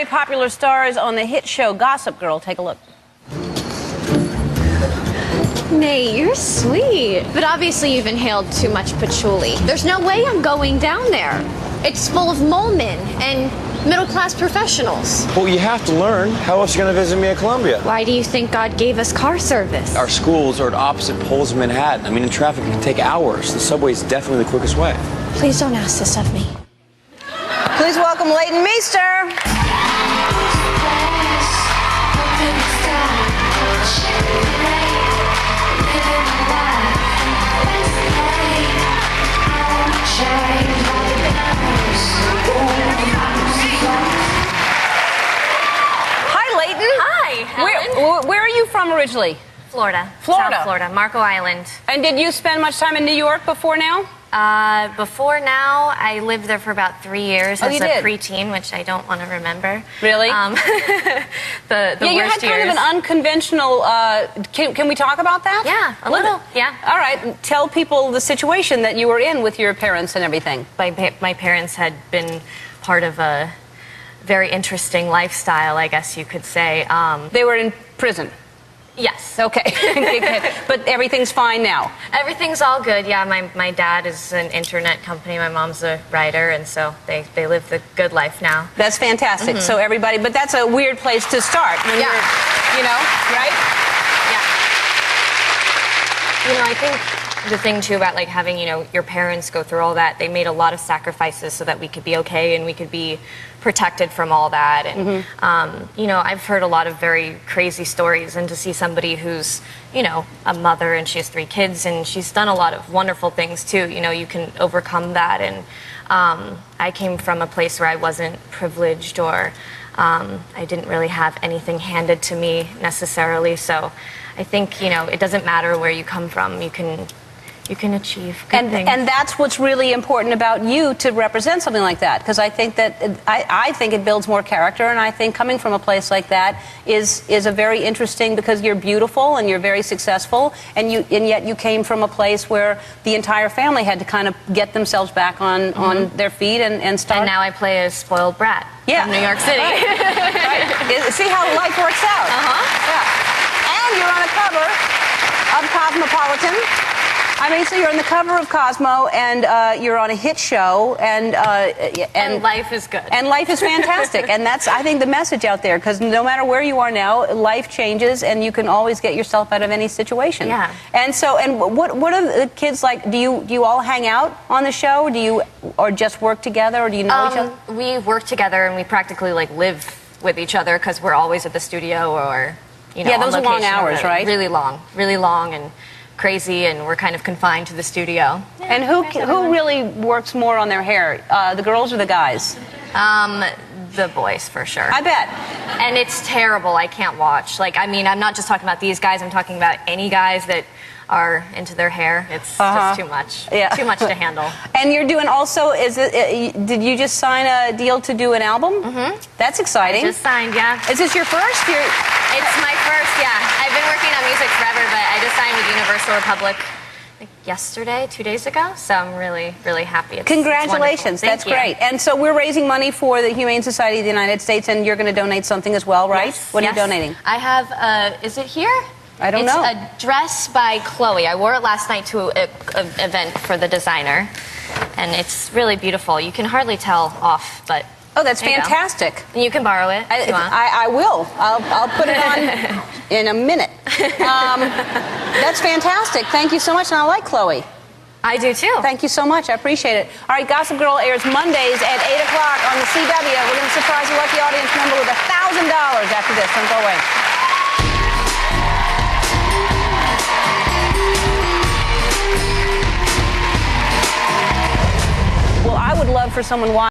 very popular stars on the hit show Gossip Girl. Take a look. Nate, you're sweet. But obviously you've inhaled too much patchouli. There's no way I'm going down there. It's full of mole men and middle-class professionals. Well, you have to learn. How else are you going to visit me at Columbia? Why do you think God gave us car service? Our schools are at opposite poles of Manhattan. I mean, in traffic, it can take hours. The subway is definitely the quickest way. Please don't ask this of me. Please welcome Leighton Meester. Hi, Leighton. Hi. Where are you from originally? Florida. Florida. South Florida, Marco Island. And did you spend much time in New York before now? Before now, I lived there for about 3 years as you a did? preteen, which I don't want to remember. Really? The Yeah, you had worst kind years. of an unconventional. Can we talk about that? Yeah, a little. Yeah. All right. Tell people the situation that you were in with your parents and everything. My parents had been part of a very interesting lifestyle, I guess you could say. They were in prison. Yes. Okay. But everything's fine now. Everything's all good. Yeah, my dad is an internet company. My mom's a writer, and so they live the good life now. That's fantastic. So everybody, but that's a weird place to start. When Yeah. you're, you know, right? Yeah. You know, I think the thing too about like having, you know, your parents go through all that, they made a lot of sacrifices so that we could be okay and we could be protected from all that. And, you know, I've heard a lot of very crazy stories, and to see somebody who's, you know, a mother and she has 3 kids and she's done a lot of wonderful things too, you know, you can overcome that. And I came from a place where I wasn't privileged, or I didn't really have anything handed to me necessarily. So I think, you know, it doesn't matter where you come from, you can achieve good things. And that's what's really important about you to represent something like that, because I think that I think it builds more character, and I think coming from a place like that is a very interesting, because you're beautiful and you're very successful, and yet you came from a place where the entire family had to kind of get themselves back on their feet and start. And now I play a spoiled brat from New York City. Right. See how life works out. Yeah. And you're on a cover of Cosmopolitan. I mean, so you're on the cover of Cosmo, and you're on a hit show, and life is good. And life is fantastic. And that's, I think, the message out there, because no matter where you are now, life changes, and you can always get yourself out of any situation. Yeah. And so, and what are the kids like? Do you all hang out on the show? Or just work together, or do you know each other? We work together, and we practically like live with each other because we're always at the studio, or, you know, Yeah, those on are long location, hours, right? Really long, and crazy, and we're kind of confined to the studio. Yeah, and who really works more on their hair, the girls or the guys? The boys, for sure. I bet. And it's terrible. I can't watch. Like, I mean, I'm not just talking about these guys. I'm talking about any guys that are into their hair. It's just too much. Yeah. Too much to handle. And you're doing also, did you just sign a deal to do an album? That's exciting. I just signed, yeah. Is this your first? It's my first, yeah. I've been working on music forever, but I just signed with Universal Republic like yesterday, 2 days ago. So I'm really, really happy. Congratulations. That's great. And so we're raising money for the Humane Society of the United States, and you're going to donate something as well, right? Yes, What are you donating? I have, is it here? I don't know. It's a dress by Chloe. I wore it last night to an event for the designer, and it's really beautiful. You can hardly tell off, but... Oh, that's fantastic. And you can borrow it if you want. I will. I'll put it on in a minute. That's fantastic. Thank you so much, and I like Chloe. I do, too. Thank you so much. I appreciate it. All right, Gossip Girl airs Mondays at 8 o'clock on the CW. We're going to surprise a lucky audience member with $1,000 after this. Don't go away. Well, I would love for someone watching